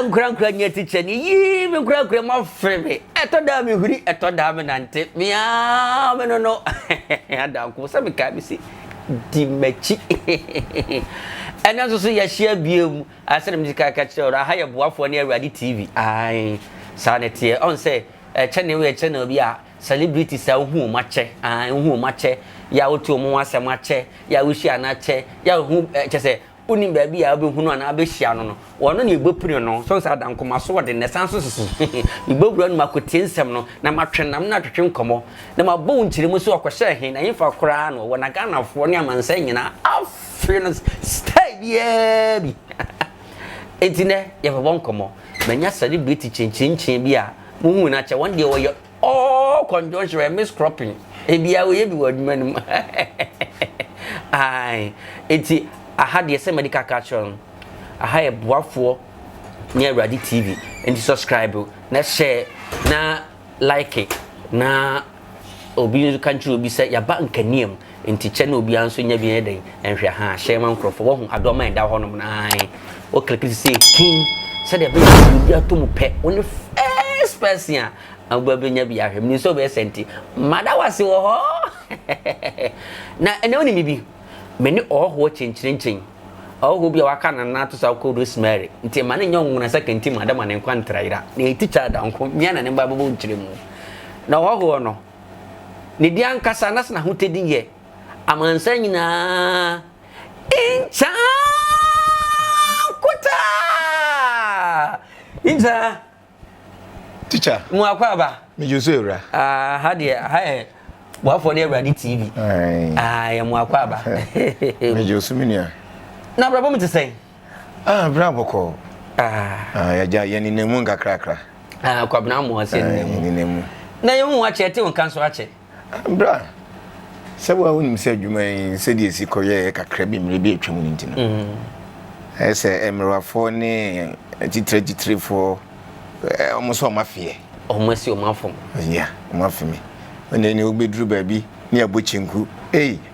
nkura nye teacher ni yi me nkura ma freme eto da me huri eto da me nante mia me no adanko se me ka bi si di mechi ena so ya hia biem asere me ka kire ha ye boafo ne awurade TV ai sanete on say channel bi a celebrity sa hu ma che hu ma che ya otu omo asem a che ya wuhia na che ya hu che uni baby ya obehu no na abehia no wono na egbopiri no so sa dan koma so wode nesanso susu igbobura no makotie nsem no na matwenam na twetwe nkomo na mabo nkyiremu so akohye he na yimfa kora no wona ganafo ne amansa nyina afino stay bi etine ye babo nkomo manya celebrity chinchin bi a muhu na che one day wo conjunction miss cropping ebia wo ye bi wadmanum ai eti aha de se medical culture aha e boafo near Ready TV and subscribe na share na like na obi country obi say ya ba nkaniem enti che na obi anso nya bi eden enhwe ha share man crofo wo hu adoma enda ho no na ai o click say king said the be atom pe only first person agba nya bi ahwem ni so be senti mada wase wo ho na ene oni mi bi many ho chinchin ho bi waka na to sa ko rosemary nti ma ne nyon na second team adama ne kwantra ira na teacher da nko mia na ne ba babo nkyire mu na ho no ne di ankasa nas na hotedi ye amansa nyina Ichanankota inza teacher mu akwa ba me joso ewra ha de ha boafo ne Ready TV ai mu akwa ba me joso minia na brabo mte say brabo ko ya ja yani nemu ngakrakra kwa bna mo ase nemu na yehu wa chete won kan so ache bra sewa wonim se adwuma yi se de esi koye kakra bi mre bi atwam ni ntino ese emrafo ne titrefo omoso mafie omasi omafom ya omafimi ne obeduru ba bi ne abochinku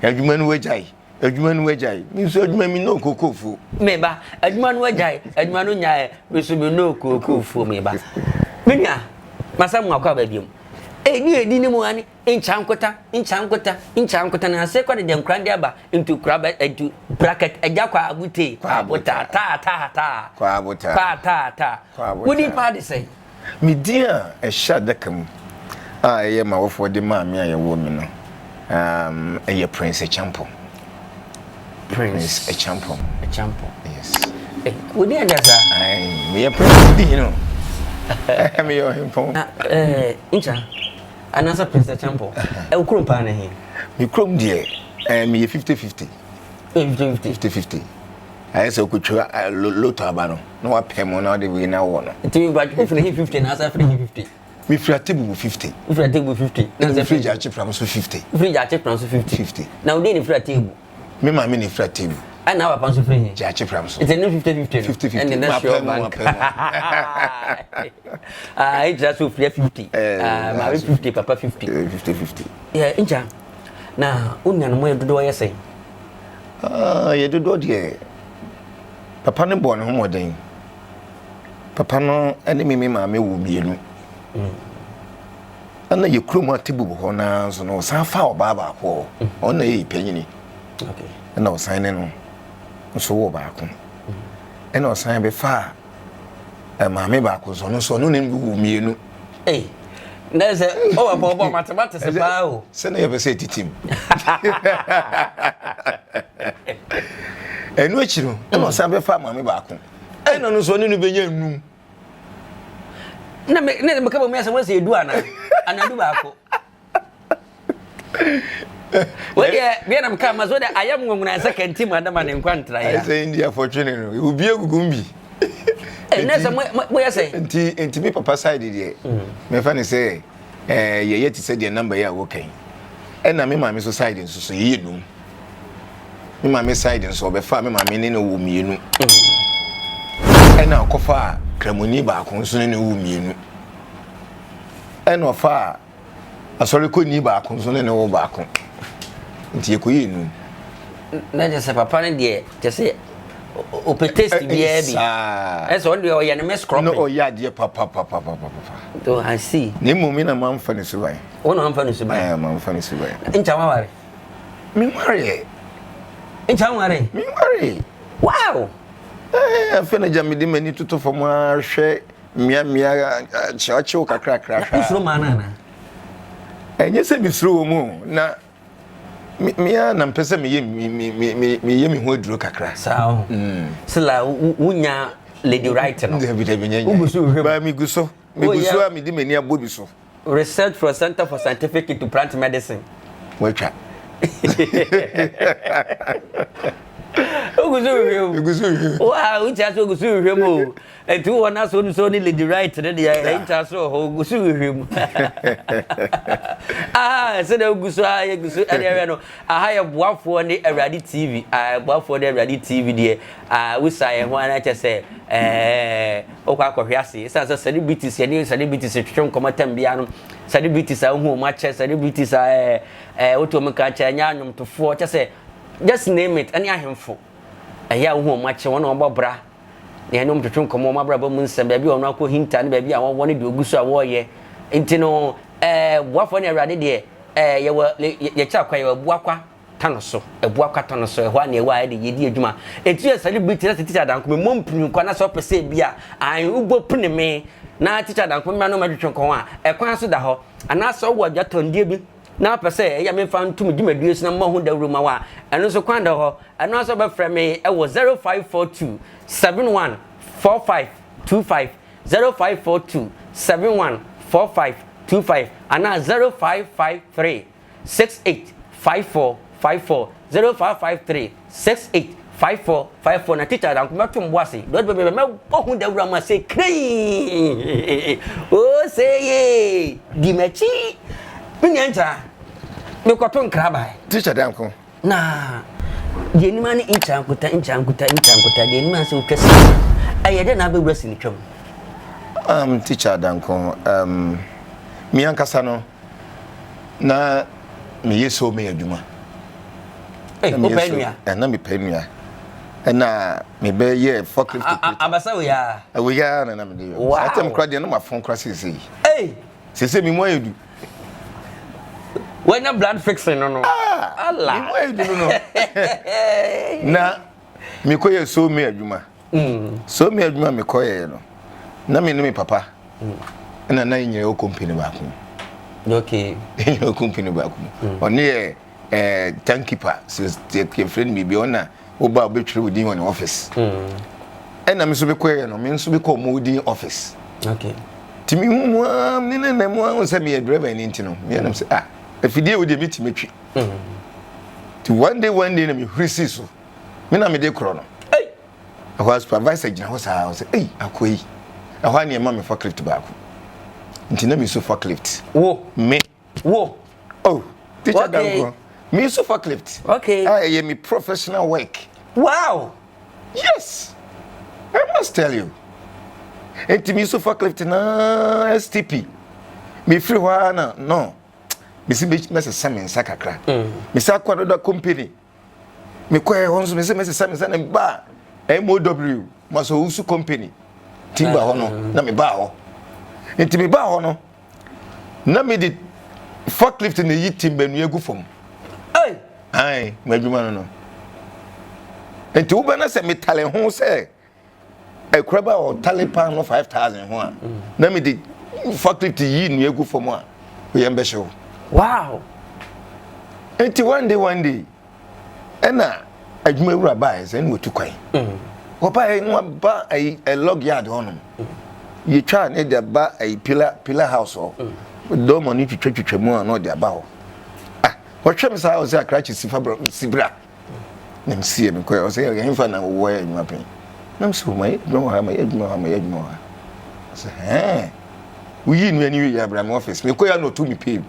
adwuma no wajai mi so adwuma mi no kokofu meba adwuma no wajai adwuma no nyae mi so mi no kokofu meba menya masam akwa ba biom ni edi ni mu ani Ichanankota na se kwa de nkrande aba into kraba into bracket eja kwa abute kwa abota ta wodi pa de say mi dia e sha dakam eye ma wofo de ma me aye wo mi no eye Prince Echampo yes wodi andasa me Prince di no me yo himpo incha anasa Prince Echampo ukrum pa na he mi krom die me 50-50 50-50 I say okutwa loto abano no wa pemo na de we na wo no nti ba if na 50 na asa free 50 mi free table 50 if na table 50 na the fridge ache pram so 50 fridge ache pram so 50 now we dey free table me ma me ni free table and now pa so free ache pram so it's a 50-50 and the next year bank it's just free 50 ma 50 papa 50 yeah inja na unya no mo yedodo yesay yedodo de papa ne bo ne homoden papa no ene me maame wo mienu ana ye krom atibu ho na so no san fa obaba ko ona ye panyini okay na o san ne no so wo ba ko ena o san be fa maame ba ko so no ne wo mienu na se o ba mathematics ba o se na ye be se titim enu achiro ena o san be fa maame ba ko ena no so ne no benya num na me ka ba me asa won se edu ana anadu ba ko we be na mka mazo da ayam ngunguna second team adama ne nkwantra ya say India fortune no obi egugumbi na se mo ya say enti me papa side dey me fa ne say ye yeti say the number ya wo kan na me mama so side nso so ye num me mama side nso be fa me mama ne no wo mienu na akofa kramoni ba ko nso ne wo mienu na ofa asori ko ni ba ko nso ne wo ba ko nti ekoyi nu na je se papa ne de je se taste biya bi eso on dey oye ne me scrub no oya de papa to I see ne mumi na man fa ne subai won am fa ne subai man fa ne subai ncha ma ware mi ware ncha ware mi ware wow afa na jamidi mani tuto fo mo hwe mia chacho kakra usro mana na enye se mi sro mu na mia na mpese me ye mi ho duro kakra sao sila unya lady right no ba mi guso a mi di mani abobi so research for Center for Scientific to Plant Medicine wacha Ogusu wow ucha so ogusu hwem e tu wona so ni lady right ne dia e ncha so ogusu hwem se da ogusu ogusu e dia no aha ye boafo ne Awurade TV boafo ne Awurade TV die wusaye ho na che se okwa akohwe ase se celebrities ye ne celebrities twetwe komatam bia no celebrities hu ma che celebrities otomka che nya anwomtofo che se just name it any ahemfo aya hu ma che wona obobra ne enom twetwe komo ma bra ba mu nsem ba bi ono akọ hinta ne ba bi a won de ogusu a wo ye enti no boafo ne Awurade de ye cha kwa ye boakwa tanoso boakwa tanoso ho na ewa de yedi adwuma etu ye celebrity na teacher danko me mompinu kwa na so pese bia an ubo pune me na teacher danko me no ma twetwe kon a kwan so da ho ana so wo adwatondie bi na pese ya me fa ntum dwumadue sina ma ho dawru ma wa eno so kwanda ho eno so be frɛ me e wo 0542 714525 0542 714525 ana 0553 685454 0553 685454 na teacher dan ko meto mboase do be me ho dawru ma se krei o seye di mechi Minyancha me kwato nkraba teacher danko na ye ni mani Ichanankota de ni man se utwese ayede na be wresi ni twam teacher danko mi ankasa no na me yeso me adwuma openua na me penua na me be ye forklifting abasa we ya na me de atem kra de no ma fon kra sisi sisi mi mo edu when a blood fixing no Allah no na me koye so me adwuma so me adwuma me koye no na me ne papa na nyere o company ba ko okay nyere o company ba ko oni timekeeper since the friend me bi ona oba obetwere within one office na me so be koye no me so be ko mo within office okay timi mu ne mu se me driver ni ntino me na say afidie wo de meti metwi ti one day na me hwisi so me na me de kro no ahwa supervisor gina ho saa say akoyi ahwa ne ma me forklift ba ko nti na me so forklift me teacher danko me so forklift I am me professional work wow yes I must tell you enti me so forklift na STP me free wa no Missy Simon Sakakra. Miss Aquadoda Company. Me quay on Mrs. Simon and Bar. MOW. Maso Company. Timber Hono. Nami Bao. And Timmy Bao Hono. Nami did forklift in the Yit Timber near Gufum. Aye, my woman. And two banners sent me talent home say a crabber or talipan of 5,000 one. Nami did forklift ye near Gufum one. We am special. Wow. Enti one day ena adwuma wura bae se nwo tukwan oba nwa ba a log yard hono ye twa na de ba a pillar house o do money twetwetwe mu na de ba ho wo twem sa o se akrachi sibra nem sie me ko o se ye himfa na wo ya adwuma pen nam so mai do ha mai adwuma ha se we nu ani wi Abraham office me ko ya no to me pay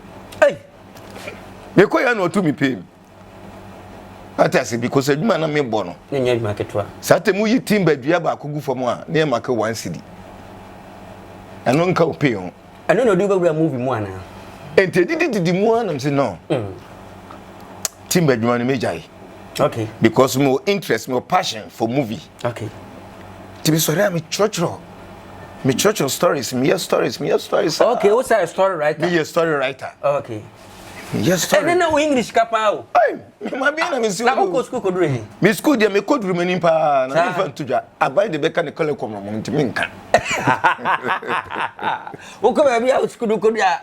me ko ya no to me pay atase because adwuma na me bo no nya adwuma ketwa satemu yi timba dua ba akogu fam a na e make 1 cedi eno nka opay ho eno no do be movie mu ana ente didi mu ana me say no timba adwuma no me jai Okay. Because more interest, more passion for movie. Okay. To be sorry, I'm a church stories, me stories. Okay, what's that story writer? Me a story writer. Okay. Yes, story. And then no English kapao. Hey, my being a miss. Na ko school ko dure. Me school dia me code room ni pa na me fan tuja. Abai de beka ne kole kom no ntimi nka. Wo ko ba bia school ko dia.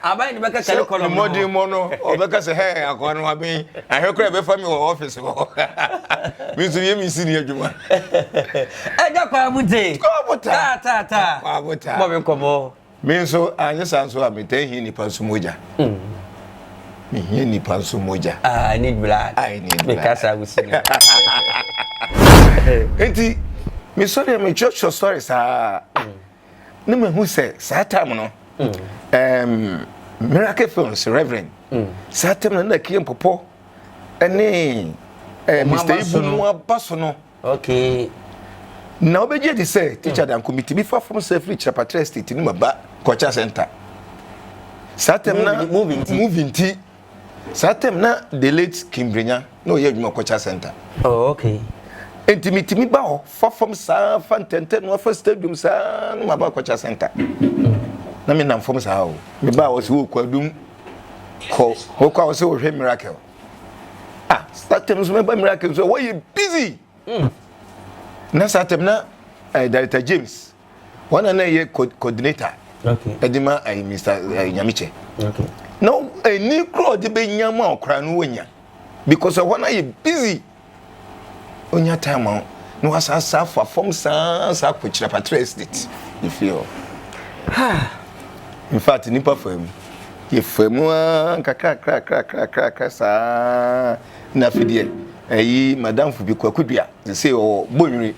Abai de beka kale kolom. Mo di mo no, o beka se hey akon no abi. Ahwe kra be fa me office ho. Me so ye mi si ni adwuma. Ja kwa bute. Ta. Kwa buta. Mo be nkomo. Me so anya sanso a me tan hi ni pa so moja. Me here ni panso moja. I need blood. Because I was saying. Enti me sorry me church stories ah. No me who say that time no. Miracle Films Reverend. That time na kiyen popo. Ene Mr. Ibu no abaso no. Okay. Na obeje di say teacher dan committee be fa from self reach Chapter State ni maba culture center. That time na moving tea. Satem na the late Kimbrenya no ye dwuma culture center. Oh, okay. Intimity ba ho fa from sa fantente no fa stadium sa no ba culture center. Na me nam from sa ho. Me ba wo se wo kwadum ko ho kwa wo se wo hwe miracle. Ah, satem so me ba miracle so wo you busy. Na satem na Director James. One na ye coordinator. Okay. Edima Mr. Nyamiche. Okay. No, a new crowd de be nyama okra no wonya. Because when I busy onya time no asa for form sa kwechira patrest it. You feel. In fact, nipa fam. Ye famu kakra sa na fidie. Eyi madam fu bi kwakudua. They say oh bonwiri.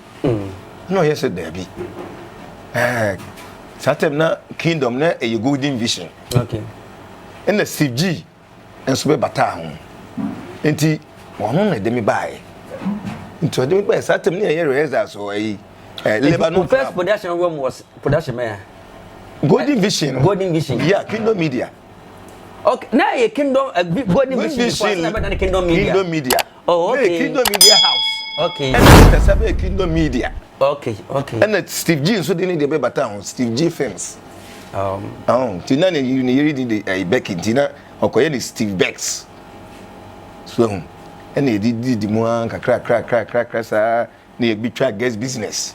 No yes there be. Satem na kingdom na a golden vision. Okay. And the CG and so be bata ho enti wono na de me bae into de me bae satem na ye rehearsal so Lebanon first production room was production man Golden Vision yeah Kingdom Media. Okay, now ye Kingdom Golden Vision na Kingdom Media. Oh, okay. Kingdom Media House. Okay. And the sabe Kingdom Media. Okay. And Steve G so de ni de be bata ho Steve G Films. Tina you read the Becky Tina okoye ni Steve Becks. So and he did mo kakra sa na ye bi try guest business.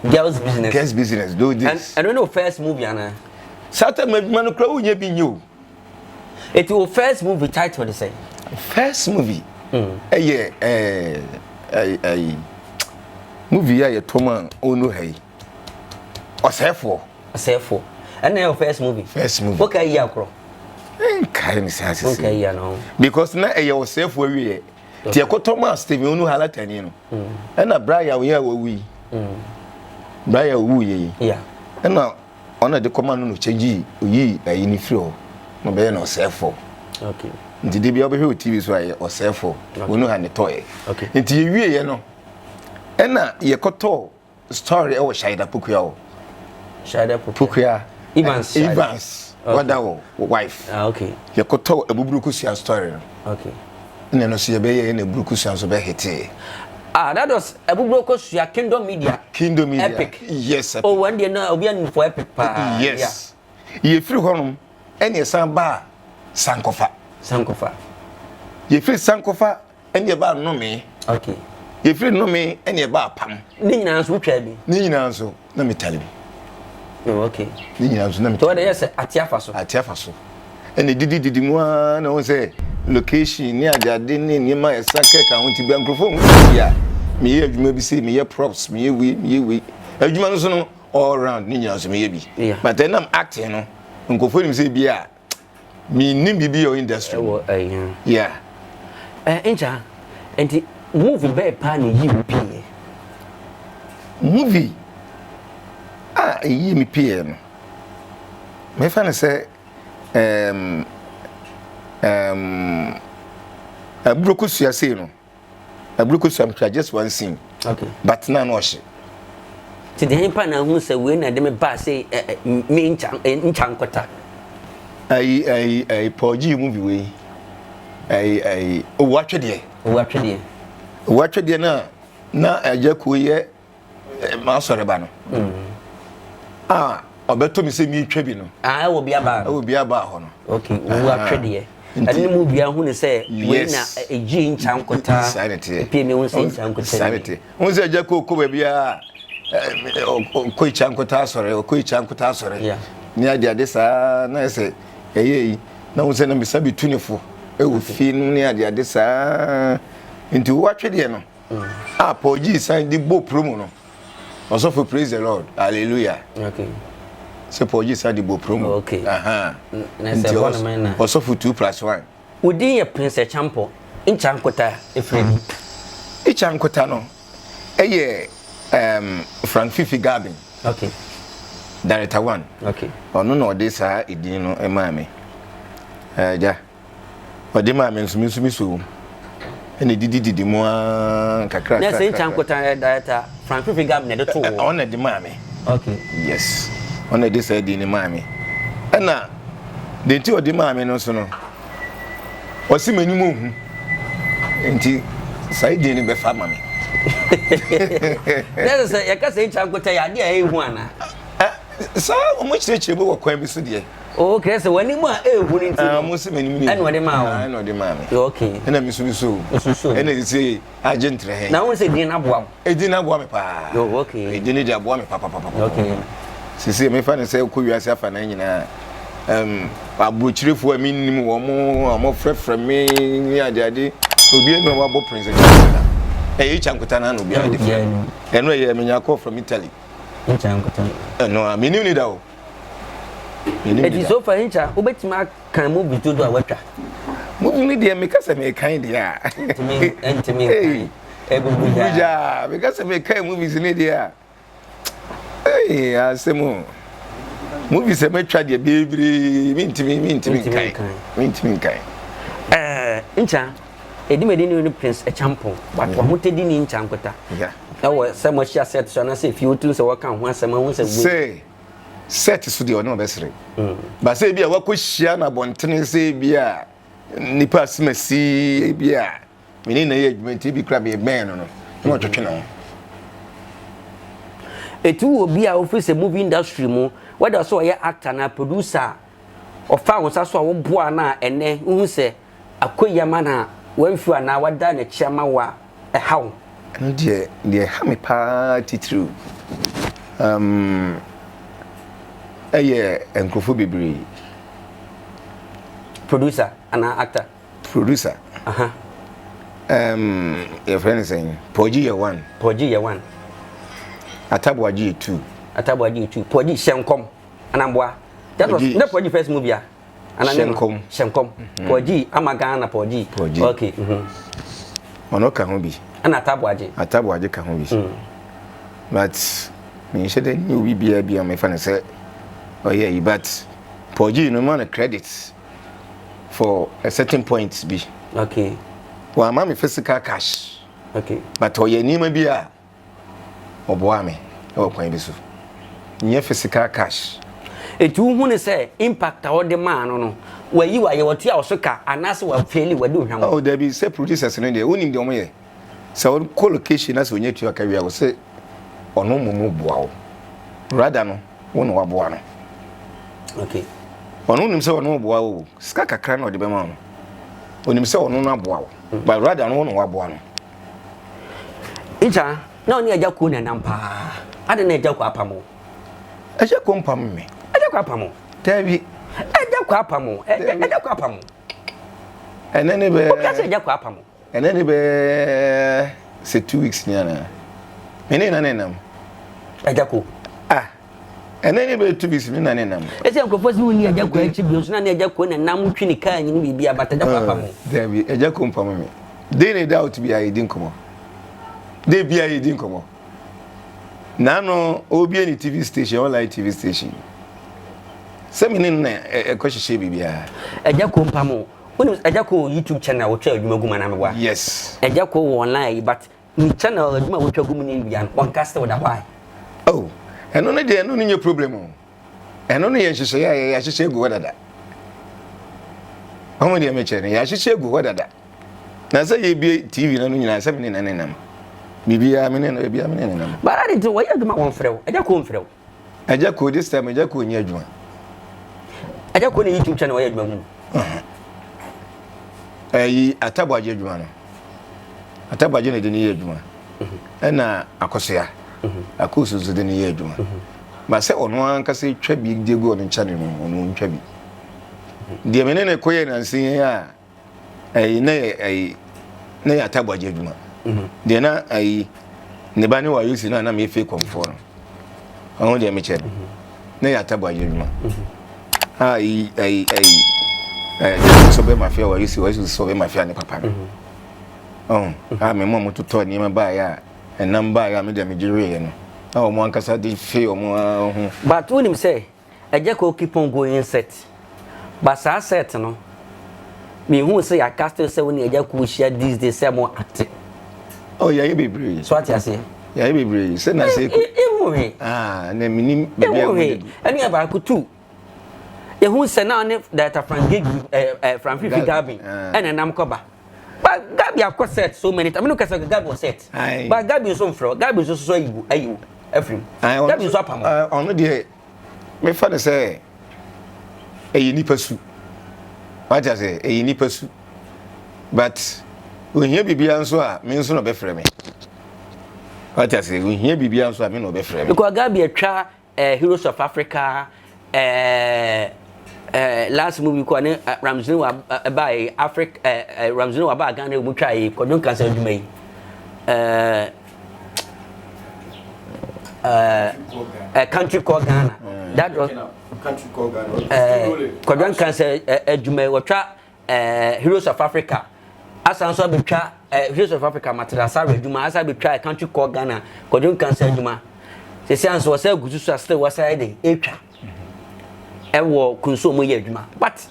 Guest business do this. And I don't know first movie ana. Saturday man kra unya bi nyo. It will first movie title they say. First movie. Movie ya Toma onu hey. Osefo. And then your first movie. Okay, yeah, bro. Kai mi say okay, yeah, no. Because na e your self we ti ekotomo Steve onu halatani no. E na Brian we wi. Brian wu ye. Yeah. E na ona de command no change yi ayi ni free o. No be na self. Okay. Nti de bia obehwe TV so aye o self. Onu ha ne toy. Okay. Nti ye wie ye no. E na ye koto story e wo Shaida Pukuya o. Shaida Pukuya. Evans. Okay. What that wife. Okay. You could tell a Burukusian story. Okay. And then see a bay in a Burukusian so be hit. That was a Burukusia Kingdom Media. Epic. Yes. Oh, one day now we for epic. Yes. You free home and your son bar Sankofa. You free Sankofa and your bar no me. Okay. You free no me and your bar pam. Ninas who tell me. Ninas, let me tell you. Oh, okay. Ninas, let me tell you. Yes, Atiafaso. And the did one, I say, location near Jardin, near my sake, county microphone. Yeah, me, maybe see me, props, me, we. A human all around Ninas, maybe. Yeah. But then I'm acting, no. Uncle Philip say, yeah, me, nimby be your industry. Yeah. Enja, and the movie by Pani UP. Movie. Ye me PM. Me fan say a brokusia say no. A brokusia am just one scene. Okay. But na no she. Ti de himpa na hu say we na de me ba say me Ichanankota. Poji movie we. O watch there. watch de na agya ko ye ma sore ba no obeto mi se mi twa bi no wo bia ba ho no okay wo atwede ani mu bia hu ne se we na eji nchankota pie me won se nchankota sanity won se agya ko ba bia ko ichankota sore ni ade sa na ese eyi na won se na bisa bi tunifo ewu fi ni ade sa nti wo atwede no Poji sign the book promo no. Also for praise the Lord. Hallelujah. Okay. So Poji sign the book promo. Okay. Also for 2+1. Within your Prince Champo in Chankota Efredi. Ichanankota no. Frank Fifi Gabin. Okay. Director 1. Okay. No this idino emame. Ja. Odima me nsumisu. Ene didi mo kakra. Na say Ichanankota director Frank Fifi Gabin na to. On the mame. Okay. Yes. On the this idino mame. Na the ti odi mame no so no. Osi manimu hu. Enti saidi ni be fa mame. That's say you can say Ichanankota ya dey hu ana. So omo chirechire bo kwan bi so de. Okay, so when you are hu ni nti. Mo se manimu ni. And what the ma. And what the mame. Okay. Na mi so. And they say agent re. Na won say din aboa. E din aboa me pa. Okay. E din di aboa me pa. Okay. Sisi me fa ne say ko wiase afa na nyina. Abuchirefo ami nim wo mo frefre me ni ade obi enu wa bo prince Ichanankota na no bi ade enu ye menya call from Italy Ichanankota no me ni da o it is so for Icha obetima kan movie to do awatwa movie ni de me kasa me kan de a ntimi ebubuja me kasa me kan movies ni de a asemu movies e metwa de bebiri mintimi kai Incha edimedi ni Prince Champo but wa hotedi ni Ichanankota yeah e se mo share set so na se fi otu se waka ho asema ho se say set so de ono besere ba say bia wakohia na bontene say bia nipa simasi bia meni na ye adwumenti bi kra be ben no no twetwe no etu obi a office movie industry mu whether so ye actor na producer of found so wo boa na ene hu se akoyama na wanfu na wada na chiama wa hawo no de ha me pa titru enkrofo bebri producer ana actor producer your friend is saying Poji ye 1 Atabwaji 2 Poji Shenkom anamboa that was the Poji first movie Shenkom Poji Amagana Poji okay ono ka ho bi ana Atabwaji ka ho bi but me shede ni obi bia me fa ne say oh yeah but Poji no man credits for a certain point bi okay wa ma me physical cash okay but oye ni ma bia oboa me o kwan bi so nye physical cash etu hu ne say impact a wode man no wayi wa ye wotu a osoka anase wa faili wade ohwam oh there be say producers no dey onim de omo ye so collocation as onye tu aka wi a wo say ono mumu boa wo rather no won wa boa no okay ono nim say ono boa wo ska kakra na ode be ma no onim say ono no aboa wo but rather no won wa boa no Icha na oni aja ko na nampa ade na aja ko apamo aja ko mpam me aja ko apamo tabi aja ko apamo aja ko apamo enene be o ka se aja ko apamo enene be say 2 weeks ni ana mene na nenam aja ko enene be 2 weeks ni na nenam ese nkofo si woni aja ko achi bi so na aja ko na nam twi ni kan ni bibia bata aja ko apamo tabi aja ko mpam me dey ne doubt bi ai din komo dey bi ai din komo nano obi any TV station online TV station seminin na ekohihye bibia aja ko mpamo woni aja ko YouTube channel wo twa adwuma guma na mewa yes aja ko online but ni channel adwuma wo twa guma ni bibia on cast with why oh eno ne de eno ne problem o eno ne ye hihye ya hihye gu wadada omo de me chere ya hihye gu wadada na say ye be TV na no nyina say me ne nam bibia me ne na bibia me ne nam but I didn't why adwuma won frɛ eja ko mfrɛ eja ko this time eja ko nyi adwuma eja ko ne YouTube channel why adwuma mu ayi atabwaje adwuma no atabwaje ne de ne adwuma na akosoya akosuzu de ne adwuma ba se ono anka se twa bi de go no channel no ono twa bi de me ne koye na nsin ya ayi na ya atabwaje adwuma de na ayi ne ba ne wa yusi na me fe komfo no ono de me che na ya atabwaje adwuma ayi so be mafia wa yusi wa so be mafia ne papa no me mo to ni ma ba ya enam ba ya me de me jire no o mo ankasa de fe o mo ho but when him say eja ko keep on going set but sa set no me hu say ya cast say when eja ko share these days say mo act oh yeah be brave so what you say yeah be brave say na say na minim be be ani aba ko tu ye hu say na ne data from gig from Fifi Gabi and nam ko ba but Gabi have set so many times. I mean, no Gabi was set. But Gabi is on floor. Gabi is also you. Every. Gabi is up. On the my father say, "A ni pursue." What I say, "A ni pursue." But when here be answer, means no be frame. What I say, when here be answer, mean no be frame. Because Gabi a try Heroes of Africa. Last movie ko ne Ramsey wa by Africa Ramsey wa ba Ghana mu try ko don cancer adwuma yi country called Ghana that was country called Ghana ko don cancer adwuma yi wa twa Heroes of Africa asan so be twa Heroes of Africa matrasa adwuma asa be twa country called Ghana ko don cancer adwuma se sian so say gusu so still was say dey etwa ewo kunso ye adwuma but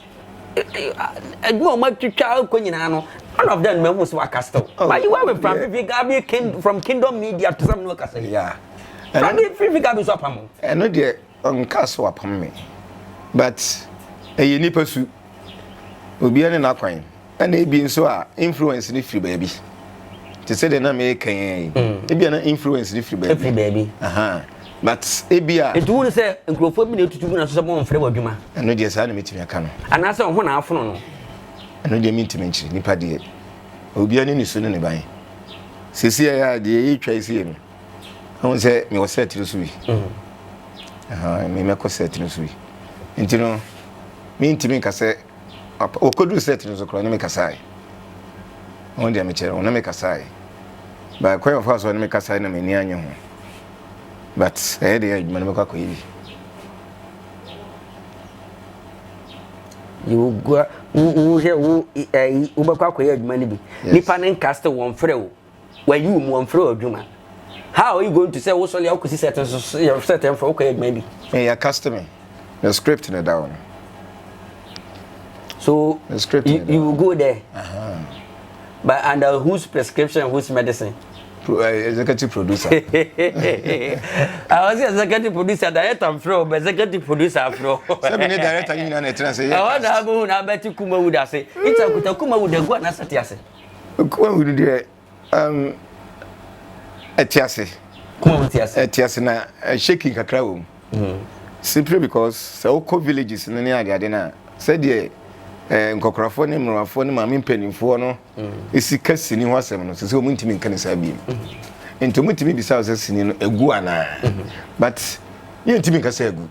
adwuma ma twitwa ko nyina no all of them memo so castle but you have from Fifi Gabi from Kingdom Media to some no kasa yeah and Fifi Gabi so apam no de on castle apam me but e ni pasu obi ane na kwan and e bi nso a influence ni free baby to say the na me kan e bi na influence ni free baby but ebia it won say nkrofo bi na tutu na so mo mfre wadwuma eno de sa na metimi aka no ana say ho na afono no eno de mentimi nchiri nipa de obi ani ni so ne ban sesi ya de yi twa isi emi ho say me wo set so wi me ko set no so wi ntino mentimi ka say okodu set no so kro ne me ka sai ho de me chere ho na me ka sai ba kwa of so ne me ka sai na me ni anye ho but eh dey man me kwako yi you go be kwako yi adwuma ni bi nipa nen cast won frɛ o why you won frɛ adwuma how are you going to say wo so le akosi set so your set em for okay adwuma bi ya customer the script in it down so the script you will go there but under whose prescription whose medicine executive producer. I was executive producer, director from executive producer from. Seven director you na say. I want to have who na Betty Kumawood say. It's a Kumawood the go na satiase. Kumawood dey etiase. Kumawood etiase. Etiase na shaking kakra wo. Simply because so co villages na ne ade na say dey nkokrafo ne mrafo ne maame mpanimfo no esika sini ho asem no se o muntimi nka ne sabi ento muntimi bisa o se sini no egu ana but ye ntimi nka se egu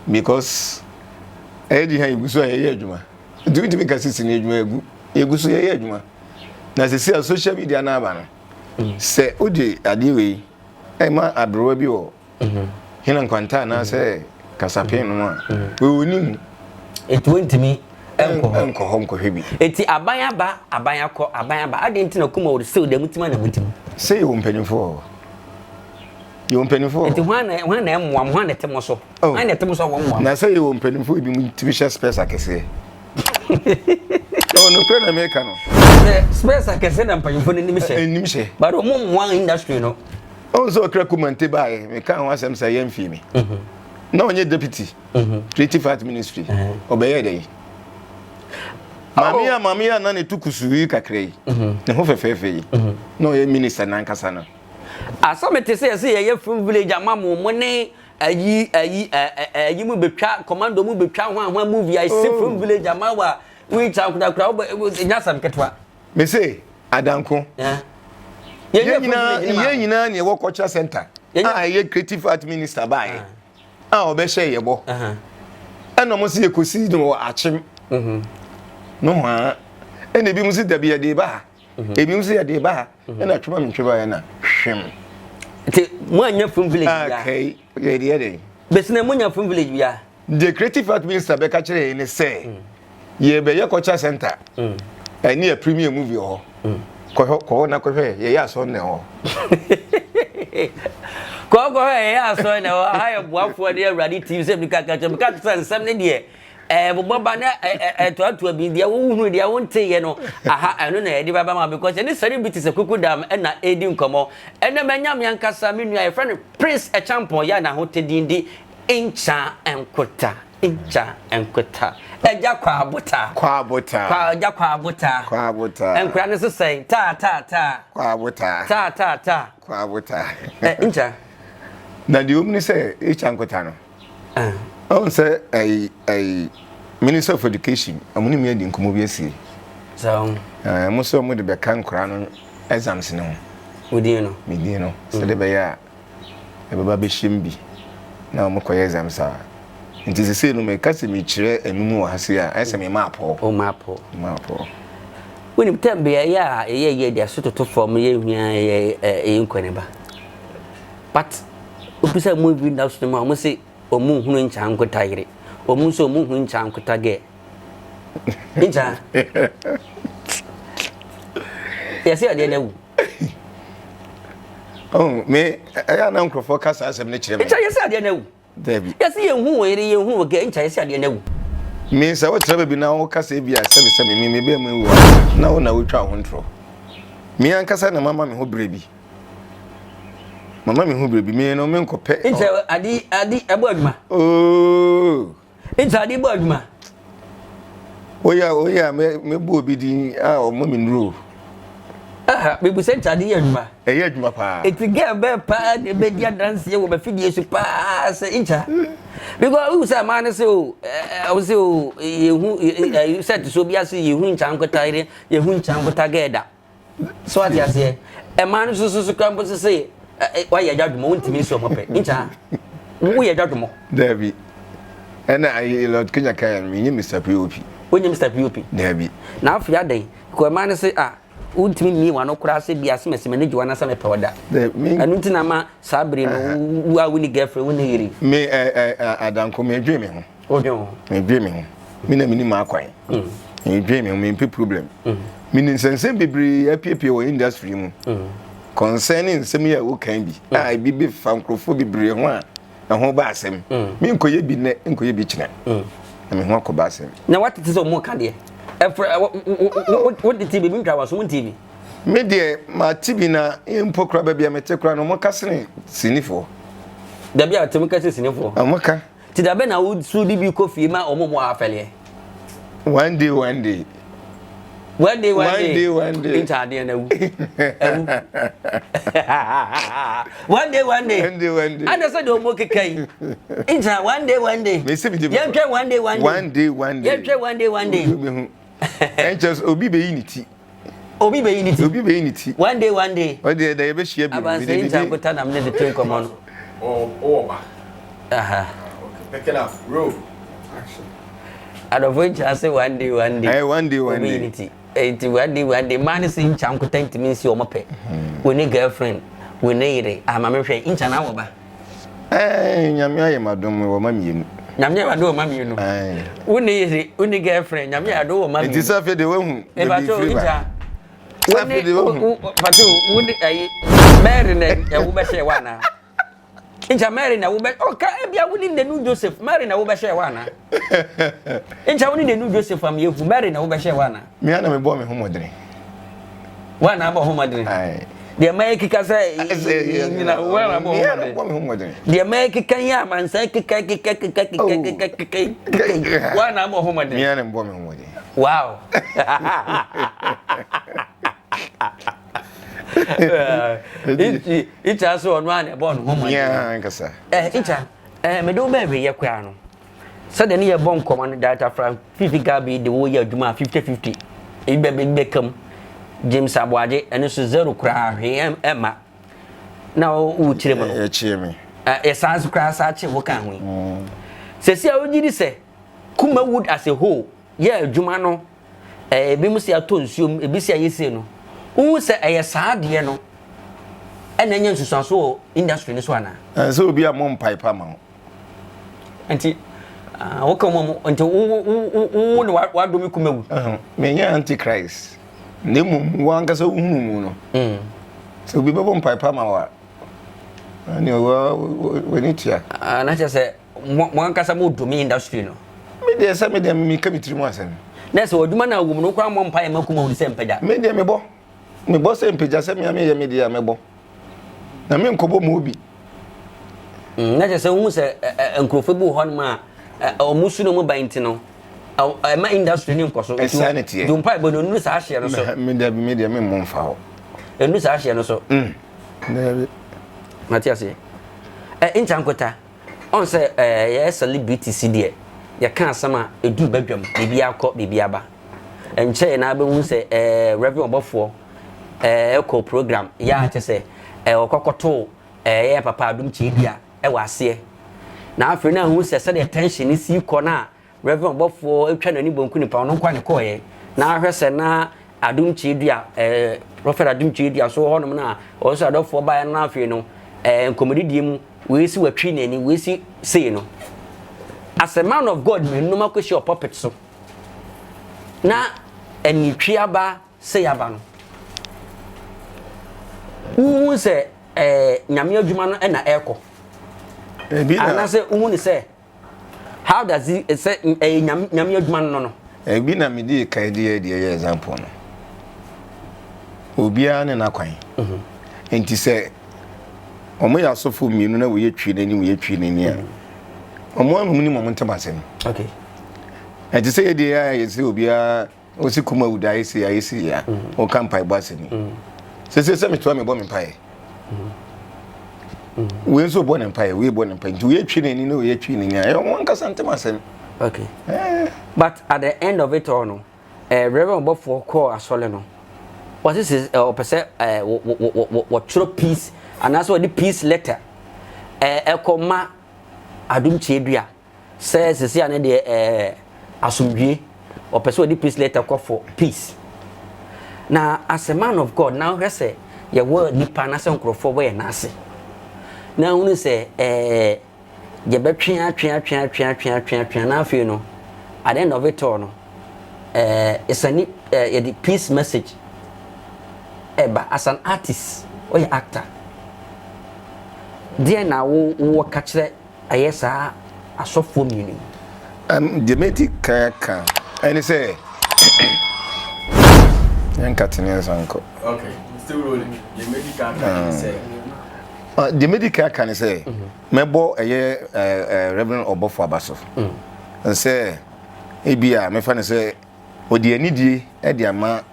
because edi han egu so ye adwuma ntimi nka se sini adwuma egu so ye adwuma na se se social media na aba no se odi ade we ma abrowa bi o hina nkwanta na se kasapen no a we onim it went to me enko hebi eti abanya ba ade ntina kuma wo se de mutima na mutim say you mpanimfo eti hwan na emwa hwan na temo so hwan na temo so wo mwa na say you mpanimfo bi mutim space akese no pre na make no space akese na mpanimfo ni nimse but o mwa industry no onzo okra kumante bae me kan ho asem say yemfi mi na onye deputy creative art ministry obeye dey Mamia na ne tukusu kakrai. Ne ho fefefe. No ye minister nan kasa no. Asomete say ye from village amamu mo ne ayi mu betwa commando mu betwa ho movie I see from village amawa we cha kudakura nya sam ketwa. Me say adanko. Ye nyina ne wo culture center. Ye creative art minister bai. Obehye ye bo. Eno mo se ekosi no achim. No ha. Ene bi mu se da bi de ba. Ebi mu se de ba. Ena twema mentweba ya na hwem. Te mo anya from village ya. Okay. Ye de. Besina mo anya from village ya. The creative art minister be ka kire ne say. Ye be ye culture center. Ani a premiere movie ho. Ko na ko hwe ye ya so ne ho. Ko ya so ne ho. Ha boafo de awrade TV se bi ka nsem ne de boba na to bi dia wo hunu dia wo nte ye no aha eno na edi baba ma because any celebrities akuku dam na edi nkomo ena manyam yankasa menu ay friend Prince Echampon ya na hotedindi Ichanankota eja kwa abota eja kwa abota enkura ne sesai ta kwa abota ta incha na di omni say Ichanankota no on say a Minister of Education amuni me di nkomo bi asi so mo so mo de be kan kura no exams no wodi no me no so de be ya e baba be shimbi na mo koye exams a nti se se no me kase me kire enum wo hase a ese me mapo woni tembe ya ye dia so toto form ye hua ye nkwane ba but opisa movie na so mo say omu hunu Ichanankota yire omu so omu hunu Ichanankota ge inja yes ya de newu me ya na nkrofo kasa asem ne kire me inja yes ya de newu David yes ye hu wo yire ye hu ge inja yes ya de newu me sa wo traba bi na wo kasa bi asem me be mu wo na wo na wo twa ho ntro me ankasa na mama me ho brebi me no me nkope inja adi ebo aduma inja adi ebo aduma oya me bo obi din o mo me nro me bu sent adi aduma aduma pa eti ge be pa de be dia dance ye wo be fidie su pa se inja because who say man say o say o ye hu you said so bia say ye hu Ichanankota ire ye hu Ichanankota ge da so ati ase e man so kambo say why ya jadmo untimi so mope incha wo ya jadmo David ena I Lord Kenya kai me Mr. POP wonye Mr. POP David na afia den ko man say untimi mi wa no kura se bia se meseme ne jiwana sa me pewda anu ntina ma sabre no wa woni girlfriend woni yiri me adanko me dwe me ho ojo me dwe me ho me na minima akwan me dwe me ho me mpe problem me ni sense bebre apiepie wo industry mu concerning some ya wo kan bi bi fankrofo bibre ho a ho ba asem me nkoye bi ne nkoye bi kina me ho akoba asem na what it is o mo ka de what the TV ntwa waso mon TV me de ma TV na impokra ba bia mete kra no mo kasene sinifo da bia tem ka sinifo amaka ti da be na wo su di bi kofi ma o mo afele one day incha de na wu one day and so do mo kekai incha one day me se bi de yen twa one day yen twa one day enches obi be unity one day o de da ye be hia bi bi de Ichanankota na me de train common ba aha pick it up roll action adovoi say one day one day unity one day man is Ichanankota ntimi nsi o mope woni girlfriend woni yire amame hwe incha na wo ba nyame aye madom wo mamienu nyame ado ma mienu woni yire woni girlfriend nyame ado wo ma mienu enti safe de wahu e ba to incha woni patu woni ayi Mary na e wo be hye wana incha Mary na wo be oka e bia woni nenu Joseph Mary na wo be hye wana incha woni nenu Joseph am yehu Mary na wo be hye wana me ana me bo me homodere wana ba homodere The America say, you know, where I'm going. The American man say, one I'm home. Wow. It's also on one born home. Yeah, Cassa. Me do baby, ya crown. Suddenly a bomb command data from 50 Gabi, the way you do 50-50. It be become James Abwaje, and this is zero cry, Emma. Now, who cheer me? A sans crass, what can we? Says, I would say, Kumawood as a whole, yeah, Jumano, a Bimusia tones you, a Bissia Yesino. Who say a sad, you know, and then you so industry in this one. So be a mom pipe amount. And welcome until what do we come? Many antichrist. Name one gas of Muno. So we won't pipe amount. And you we need here. And I just say, one casamu to me industry. No, maybe some of them me come to once. That's what you man, a woman, no crown one pie, Makumo, the same peda. Maybe me bo. Me boss and pija send me a media mebo. Na me nkobo mobi. Na just say who say encrophable honma or musuno mo baintino. My industry name koso. Insanity. Don't pipe but no sa share no so. Media me monfa ho. No sa share no so. Matias Ichanankota on say yes celebrity CD. Ya kan sama edu badwam bibia akọ bibia ba. Enche na be hu say reverend obofo eco program ya che say okokoto ya papa adum chidua e wase na afre na hu say the tension is iko na reverend obofo etwa nani bonku ni pa no kwa ne koye na ahwe say na adum chidua prophet adum chidua so honom na o so adofo ba na afre no comedy dim we si watwi nani we si say no as a man of God me no makoshi your puppet so na enitwiaba say aba no who say nyame adwuma no na eko and say who say how does he say nyame adwuma no ebi na me di kai di example no obia ne na kwan enti say omo ya sofo mienu na we yetwi nani a omo amuni mo ntamasem okay enti say di ya yesi obia osi Kumawood ayesi ya o kampai basini se me to me bo me pai we so bo ne pai we bo ne pai nti we twi nani no we twi nani a won kasa ntamasem okay but at the end of it all no reverend before call asole no what is opese what true peace and that's what the peace letter ekoma adum chedua says se ane de asumdwe opese what the peace letter call for peace. Now, as a man of God, now he say, your word nipa na se nkrofo we na ase. Now unu say ye be twa na afi no. At the end of it all no. It's a peace message. But as an artist or an actor. There now wo catch that ayesa asofo meaning. Demeti kaka. And say uncle. Okay, still rolling. The medical can say. The medical can say, Mebo a Reverend Obofo Abaso. And say, Abia, my friend say, O dear Nidi, Ediama,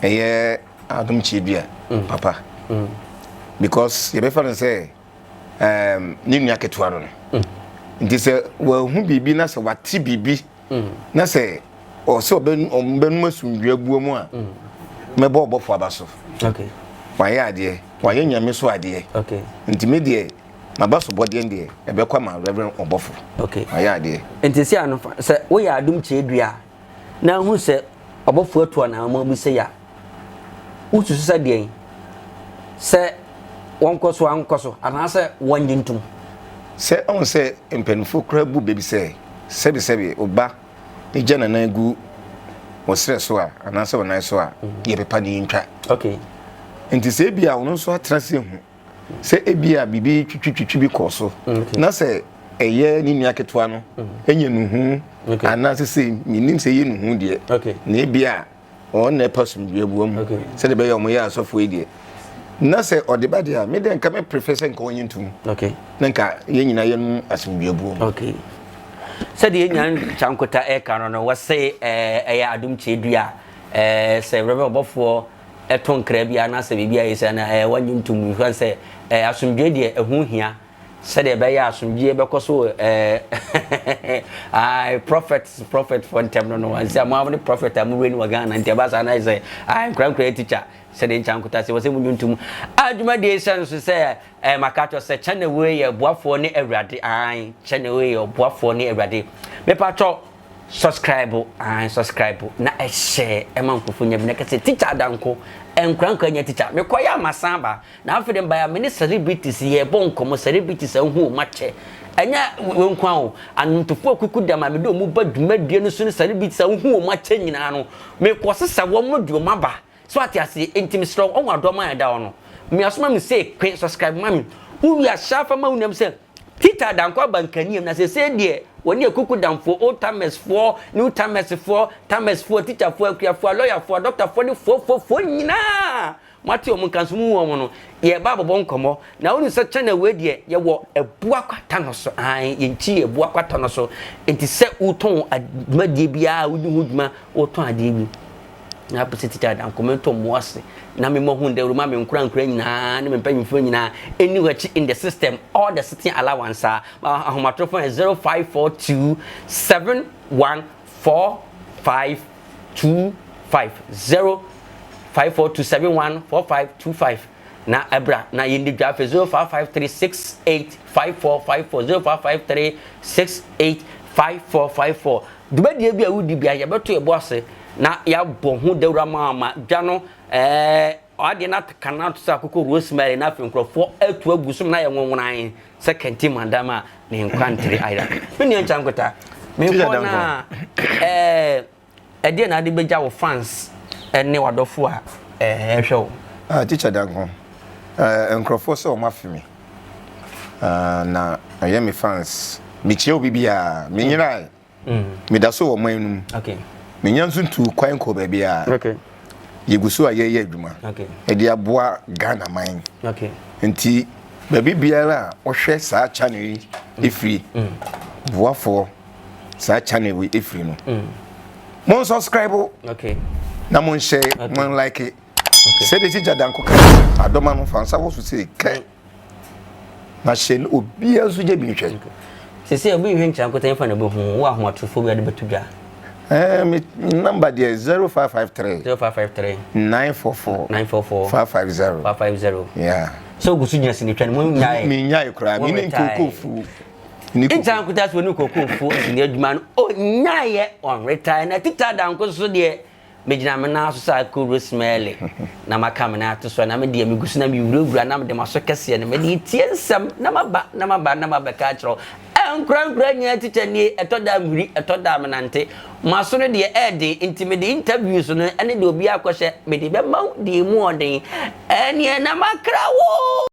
a year Adam Chibia, Papa. Because your friend say, Ninya Ketwaron. It is a well, who be Nasa what TBB, Nasa, or so Ben Musum, Buomoa. Mebo Obofo Abaso. Okay. Why idea? Why nya me so idea? Okay. Intimidate my boss body ndie e be kwa ma Reverend Obofo. Okay. Why idea? Enti se anu se wo ya adum chedua na hu se Obofo atu na ma bi se ya. Utu se de se wonkoso ana se wonjintum. Se on se empenfo kra bu bebi se sebi oba e jana na gu wo sere so a ana se wona so a ye pepa ni ntwa. Okay. Enti se bia wono so atrase hu se ebia bibi twitwitwi bi koso na se eye ni nua ketwa no enye nuhu ana se minim se ye nuhu de na ebia on na person bi ebuom se de be yo mo ya asofo e de na se odebadia me den ka me professor nka onye ntum okay na nka ye nyina ye nu asomdwebu okay said ye nyan chankota e kan no we say ya adum chedua say rebe obofo eton kra bia na se bibia ye say na wanyum ntum hwan say asomdwe de ehu hia said e be ya asomdwe be koso I prophet for them no one say am the prophet am we ni Ghana ntia ba sa na say I kran teacher said in chankota say was emuntum aduma de san so say makato say channel we ye boafo ne awrade ai channel we ye boafo ne awrade me patcho subscribe na share e man kofu nya me na say teacher danko enkranka nya teacher me koya masamba na afede mba me ne celebrities ye bonkomo celebrities hu mache anya wenkwa o anntofo akuku dama me do mu badumadue no so ne celebrities hu mache nyina no me kosesa wo modu maba so atiase intim strong on adoma ya da ono me asoma me say kwen subscribe mami who we are shafa ma unam say Peter danko bankani na say de woni akuku damfo old timers for new timers for teacher for akua for lawyer for doctor for the for nyina mati o munkanso mu wo no ye ba bobo nkomo na woni se channel we de ye wo ebua kwata no so an ye nchi ebua kwata no so enti se uton admadie bia wudi huduma uton ade bi na positive dan comment mo ase na me mo hu de ruma me nkura nyina na me mpanyimfo nyina anywhere in the system all the sitting allowance ahomato phone 0542 714525 0542714525 na ebra na yindi dwafe 0553685454 0553685454 dubadie bia wudi bia ye beto ebo ase na ya bohu dewra mama dwano ade na kana to sa kokoro rosemary na afenkrofo atu agusum na ye nwonwonan second team mandama ne nkwantre aira me ne chankota me ko na ade na ade beja wo fans ene wadofo a hwe teacher danko enkrofo so ma fimi na aye me fans mi chie obibia me nyina me da so wo manum okay me nyanzu ntu kwan ko ba bia okay yegusu aye adwuma okay e dia boa Ghana man okay nti ba bibiara o hwe sa channel ifri boafo sa channel ifri no mon subscribe okay na mon share mon like it say the teacher danko ka adoma no fansa wo so say kai na shen obi azu je bi nhwe se obi nhwe ncha nkota yfa na bo hu wo ahomatofo bi ade betudwa me number there 0553 944 550 yeah so gusu nya sini twan mo nyae me nyae kra me ni kokofu ni ncha nkota so ni kokofu sini adwuma no o nyae on retire na tita danko so de mejina me na so sa ko rosemary na makam na to so na me de me gusu na me wurawura na me de maso kese na me de tiensam na maba ka chro enkran nya teacher ni etoda muri etoda menante maso no de ede intimate interviews no ene de obi akɔhye me de be ma de mu ɔden ene na makrawo